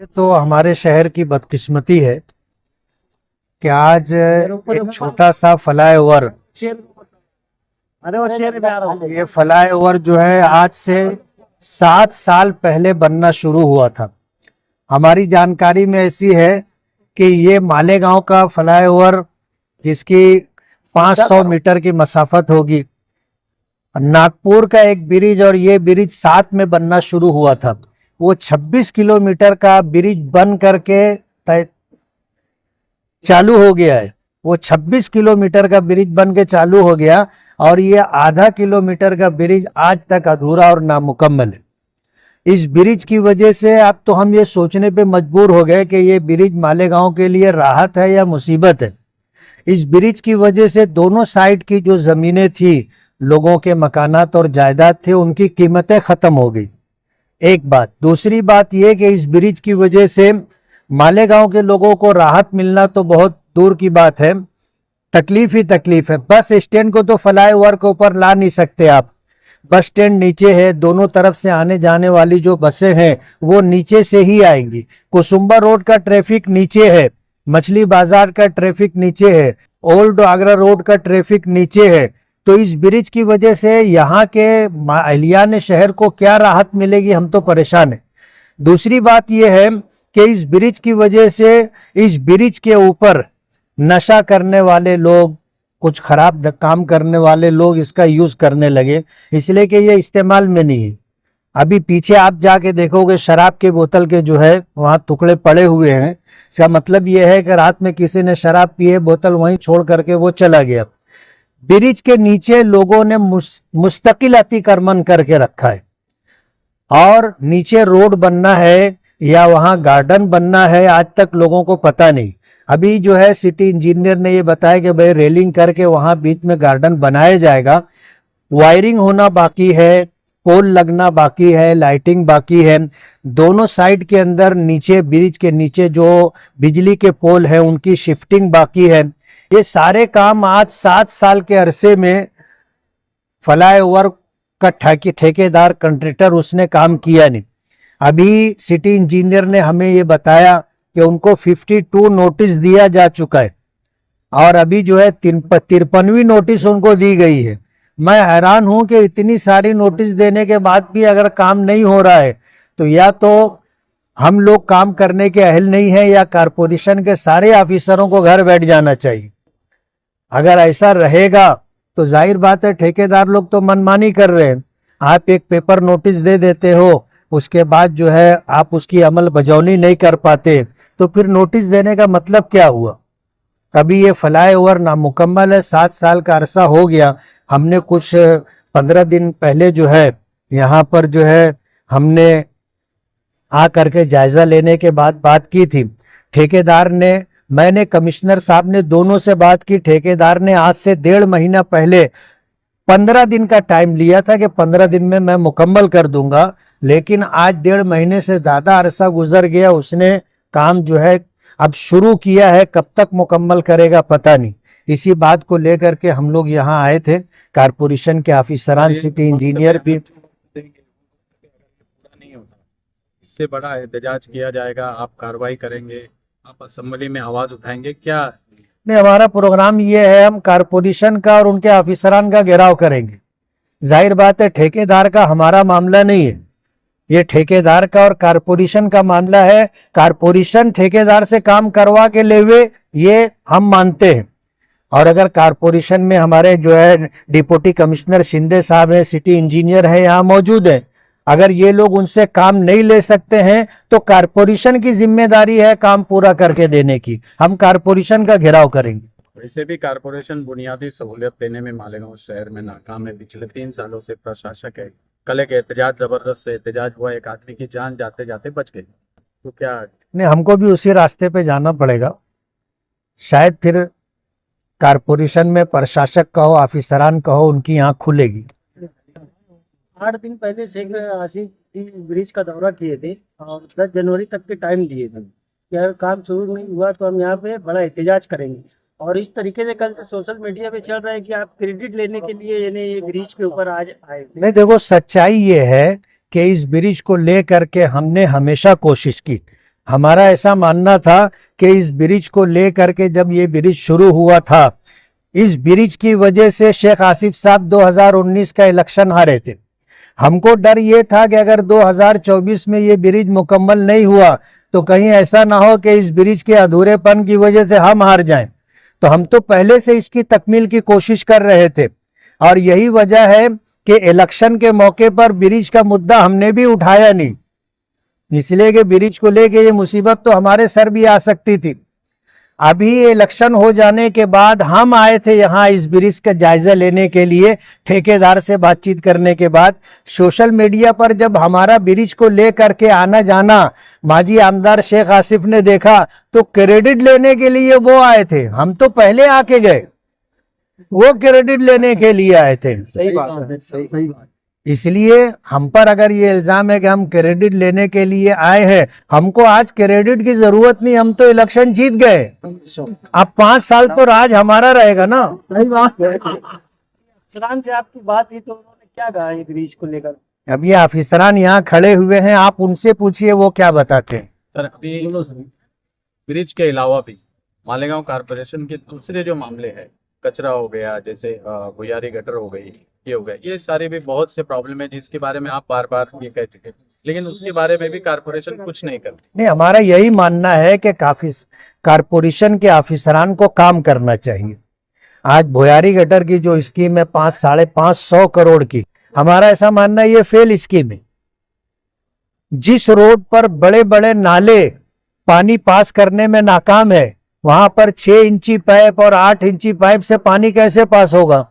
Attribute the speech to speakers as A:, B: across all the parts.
A: तो हमारे शहर की बदकिस्मती है कि आज एक छोटा सा फ्लाईओवर, ये फ्लाईओवर जो है आज से 7 साल पहले बनना शुरू हुआ था। हमारी जानकारी में ऐसी है कि ये मालेगांव का फ्लाईओवर जिसकी 500 मीटर की मसाफत होगी, नागपुर का एक ब्रिज और ये ब्रिज साथ में बनना शुरू हुआ था। वो 26 किलोमीटर का ब्रिज बन करके चालू हो गया है। वो 26 किलोमीटर का ब्रिज बन के चालू हो गया और ये आधा किलोमीटर का ब्रिज आज तक अधूरा और नामुकम्मल है। इस ब्रिज की वजह से अब तो हम ये सोचने पे मजबूर हो गए कि ये ब्रिज मालेगांव के लिए राहत है या मुसीबत है। इस ब्रिज की वजह से दोनों साइड की जो जमीनें थी, लोगों के मकानात और जायदाद थे, उनकी कीमतें खत्म हो गई। एक बात। दूसरी बात यह कि इस ब्रिज की वजह से मालेगांव के लोगों को राहत मिलना तो बहुत दूर की बात है, तकलीफ ही तकलीफ है। बस स्टैंड को तो फ्लाईओवर के ऊपर ला नहीं सकते आप। बस स्टैंड नीचे है, दोनों तरफ से आने जाने वाली जो बसें हैं वो नीचे से ही आएंगी। कुसुम्बा रोड का ट्रैफिक नीचे है, मछली बाजार का ट्रैफिक नीचे है, ओल्ड आगरा रोड का ट्रैफिक नीचे है। तो इस ब्रिज की वजह से यहाँ के अलियान शहर को क्या राहत मिलेगी, हम तो परेशान है। दूसरी बात यह है कि इस ब्रिज की वजह से इस ब्रिज के ऊपर नशा करने वाले लोग, कुछ खराब काम करने वाले लोग इसका यूज करने लगे, इसलिए कि ये इस्तेमाल में नहीं है। अभी पीछे आप जाके देखोगे शराब के बोतल के जो है वहां टुकड़े पड़े हुए हैं। इसका मतलब यह है कि रात में किसी ने शराब पी है, बोतल वहीं छोड़ करके वो चला गया। ब्रिज के नीचे लोगों ने मुस्तकिल अतिक्रमण करके रखा है और नीचे रोड बनना है या वहां गार्डन बनना है, आज तक लोगों को पता नहीं। अभी जो है सिटी इंजीनियर ने ये बताया कि भाई रेलिंग करके वहां बीच में गार्डन बनाया जाएगा। वायरिंग होना बाकी है, पोल लगना बाकी है, लाइटिंग बाकी है। दोनों साइड के अंदर नीचे ब्रिज के नीचे जो बिजली के पोल है उनकी शिफ्टिंग बाकी है। ये सारे काम आज 7 साल के अरसे में फ्लाईओवर का ठेकेदार कंट्रैक्टर उसने काम किया नहीं। अभी सिटी इंजीनियर ने हमें ये बताया कि उनको 52 नोटिस दिया जा चुका है और अभी जो है 53वीं नोटिस उनको दी गई है। मैं हैरान हूं कि इतनी सारी नोटिस देने के बाद भी अगर काम नहीं हो रहा है तो या तो हम लोग काम करने के अहल नहीं है या कारपोरेशन के सारे ऑफिसरों को घर बैठ जाना चाहिए। अगर ऐसा रहेगा तो जाहिर बात है ठेकेदार लोग तो मनमानी कर रहे हैं। आप एक पेपर नोटिस दे देते हो, उसके बाद जो है आप उसकी अमल बजौनी नहीं कर पाते, तो फिर नोटिस देने का मतलब क्या हुआ। अभी ये फ्लाईओवर नामुकम्मल है, 7 साल का अरसा हो गया। हमने कुछ 15 दिन पहले जो है यहाँ पर जो है हमने आ करके जायजा लेने के बाद बात की थी। ठेकेदार ने, मैंने, कमिश्नर साहब ने दोनों से बात की। ठेकेदार ने आज से 1.5 महीना पहले 15 दिन का टाइम लिया था कि 15 दिन में मैं मुकम्मल कर दूंगा, लेकिन आज 1.5 महीने से ज्यादा अरसा गुजर गया। उसने काम जो है अब शुरू किया है, कब तक मुकम्मल करेगा पता नहीं। इसी बात को लेकर के हम लोग यहाँ आए थे, कारपोरेशन के ऑफिसरान, सिटी इंजीनियर भी।
B: इससे बड़ा एहतजाज किया जाएगा, आप कार्रवाई करेंगे, आप असेंबली में आवाज उठाएंगे क्या?
A: नहीं, हमारा प्रोग्राम ये है, हम कारपोरेशन का और उनके ऑफिसरान का घेराव करेंगे। जाहिर बात है ठेकेदार का हमारा मामला नहीं है, ये ठेकेदार का और कारपोरेशन का मामला है। कारपोरेशन ठेकेदार से काम करवा के ले हुए ये हम मानते हैं। और अगर कारपोरेशन में हमारे जो है डिप्टी कमिश्नर शिंदे साहब है, सिटी इंजीनियर है, यहाँ मौजूद है, अगर ये लोग उनसे काम नहीं ले सकते हैं तो कारपोरेशन की जिम्मेदारी है काम पूरा करके देने की। हम कारपोरेशन का घेराव करेंगे।
B: वैसे भी कारपोरेशन बुनियादी सहूलियत देने में मालेगांव शहर में नाकाम है। पिछले 3 सालों से प्रशासक है। कल एक एहतजाज, जबरदस्त से एहतजाज हुआ, एक आदमी की जान जाते जाते बच गई। तो क्या
A: नहीं, हमको भी उसी रास्ते पे जाना पड़ेगा। शायद फिर कारपोरेशन में प्रशासक कहो, ऑफिसरान कहो, उनकी आंख खुलेगी।
C: 8 दिन पहले शेख आसिफ ब्रिज का दौरा किए थे और 10 जनवरी तक के टाइम दिए थे कि अगर काम शुरू नहीं हुआ तो हम यहाँ पे बड़ा एहतजाज करेंगे। और इस तरीके से कल से सोशल मीडिया पे चल रहा है कि आप क्रेडिट लेने के लिए यानी ये ब्रिज के ऊपर आज आए थे।
A: नहीं, देखो, सच्चाई ये है कि इस ब्रिज को लेकर के हमने हमेशा कोशिश की। हमारा ऐसा मानना था कि इस ब्रिज को लेकर के जब ये ब्रिज शुरू हुआ था, इस ब्रिज की वजह से शेख आसिफ साहब 2019 का इलेक्शन हारे थे। हमको डर ये था कि अगर 2024 में ये ब्रिज मुकम्मल नहीं हुआ तो कहीं ऐसा ना हो कि इस ब्रिज के अधूरेपन की वजह से हम हार जाएं। तो हम तो पहले से इसकी तकमील की कोशिश कर रहे थे और यही वजह है कि इलेक्शन के मौके पर ब्रिज का मुद्दा हमने भी उठाया नहीं, इसलिए कि ब्रिज को लेके ये मुसीबत तो हमारे सर भी आ सकती थी। अभी इलेक्शन हो जाने के बाद हम आए थे यहाँ इस ब्रिज का जायजा लेने के लिए, ठेकेदार से बातचीत करने के बाद सोशल मीडिया पर जब हमारा ब्रिज को लेकर के आना जाना माजी आमदार शेख आसिफ ने देखा तो क्रेडिट लेने के लिए वो आए थे। हम तो पहले आके गए, वो क्रेडिट लेने के लिए आए थे।
D: सही बात है, सही बात।
A: इसलिए हम पर अगर ये इल्जाम है कि हम क्रेडिट लेने के लिए आए हैं, हमको आज क्रेडिट की जरूरत नहीं, हम तो इलेक्शन जीत गए। अब 5 साल तो राज हमारा रहेगा ना।
D: सही बात है।
C: अफसरान से आपकी बात हुई तो उन्होंने क्या कहा ये ब्रिज को लेकर?
A: अब ये अफसरान यहाँ खड़े हुए हैं, आप उनसे पूछिए वो क्या बताते हैं।
B: सर अभी ब्रिज के अलावा भी मालेगांव कारपोरेशन के दूसरे जो मामले हैं, कचरा हो गया, जैसे भुयारी गटर हो गई, ये हो गया, ये सारे भी बहुत से प्रॉब्लम है जिसके बारे में आप बार बार ये कह चुके, लेकिन उसके बारे में भी कारपोरेशन कुछ नहीं करती।
A: नहीं, हमारा यही मानना है कि काफी कारपोरेशन के अफसरान को काम करना चाहिए। आज भुयारी गटर की जो स्कीम है 500-550 करोड़ की, हमारा ऐसा मानना है ये फेल स्कीम है। जिस रोड पर बड़े बड़े नाले पानी पास करने में नाकाम है, वहां पर 6 इंची पाइप और 8 इंची पाइप से पानी कैसे पास होगा?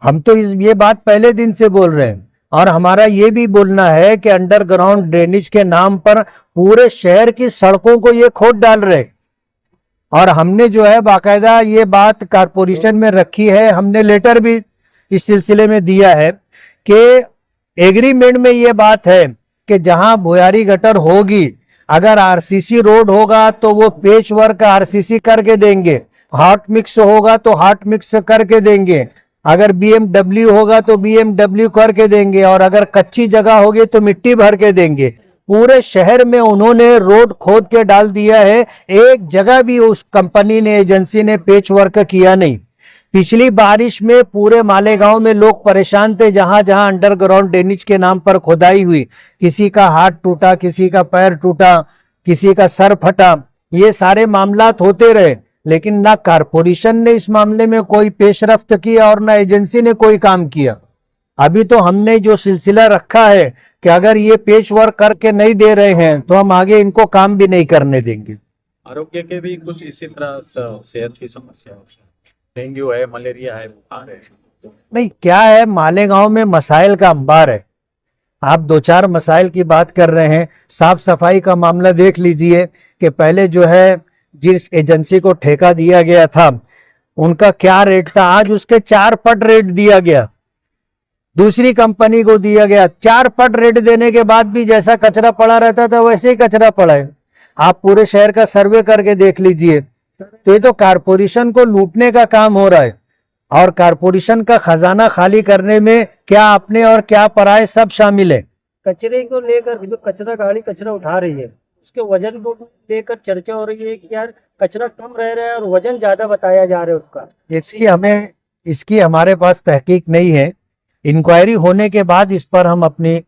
A: हम तो ये बात पहले दिन से बोल रहे हैं और हमारा ये भी बोलना है कि अंडरग्राउंड ड्रेनेज के नाम पर पूरे शहर की सड़कों को ये खोद डाल रहे, और हमने जो है बाकायदा ये बात कारपोरेशन में रखी है। हमने लेटर भी इस सिलसिले में दिया है कि एग्रीमेंट में ये बात है कि जहां भुयारी गटर होगी, अगर आरसीसी रोड होगा तो वो पेच वर्क आरसीसी करके देंगे, हॉट मिक्स होगा तो हॉट मिक्स करके देंगे, अगर बीएमडब्ल्यू होगा तो बीएमडब्ल्यू करके देंगे, और अगर कच्ची जगह होगी तो मिट्टी भर के देंगे। पूरे शहर में उन्होंने रोड खोद के डाल दिया है, एक जगह भी उस कंपनी ने, एजेंसी ने पेच वर्क किया नहीं। पिछली बारिश में पूरे मालेगांव में लोग परेशान थे, जहां जहां अंडरग्राउंड ड्रेनेज के नाम पर खुदाई हुई, किसी का हाथ टूटा, किसी का पैर टूटा, किसी का सर फटा, ये सारे मामलात होते रहे, लेकिन ना कारपोरेशन ने इस मामले में कोई पेशरफ्त किया और ना एजेंसी ने कोई काम किया। अभी तो हमने जो सिलसिला रखा है कि अगर ये पेच वर्क करके नहीं दे रहे हैं तो हम आगे इनको काम भी नहीं करने देंगे।
B: आरोग्य के भी कुछ इसी तरह सेहत की समस्या है, डेंगू है, मलेरिया है, बुखार है।
A: नहीं, क्या है, मालेगांव में मसाइल का अंबार है। आप 2-4 मसाइल की बात कर रहे हैं। साफ सफाई का मामला देख लीजिए कि पहले जो है जिस एजेंसी को ठेका दिया गया था उनका क्या रेट था, आज उसके 4 पट रेट दिया गया, दूसरी कंपनी को दिया गया। 4 पट रेट देने के बाद भी जैसा कचरा पड़ा रहता था वैसे ही कचरा पड़ा है। आप पूरे शहर का सर्वे करके देख लीजिए। तो ये तो कारपोरेशन को लूटने का काम हो रहा है, और कारपोरेशन का खजाना खाली करने में क्या अपने और क्या पराये सब शामिल है।
C: कचरे को लेकर जो कचरा गाड़ी कचरा उठा रही है, उसके वजन को लेकर चर्चा हो रही है कि यार कचरा कम रह रहा है और वजन ज्यादा बताया जा रहा है उसका।
A: इसकी हमारे पास तहकीक नहीं है। इंक्वायरी होने के बाद इस पर हम अपनी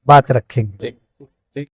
A: बात रखेंगे।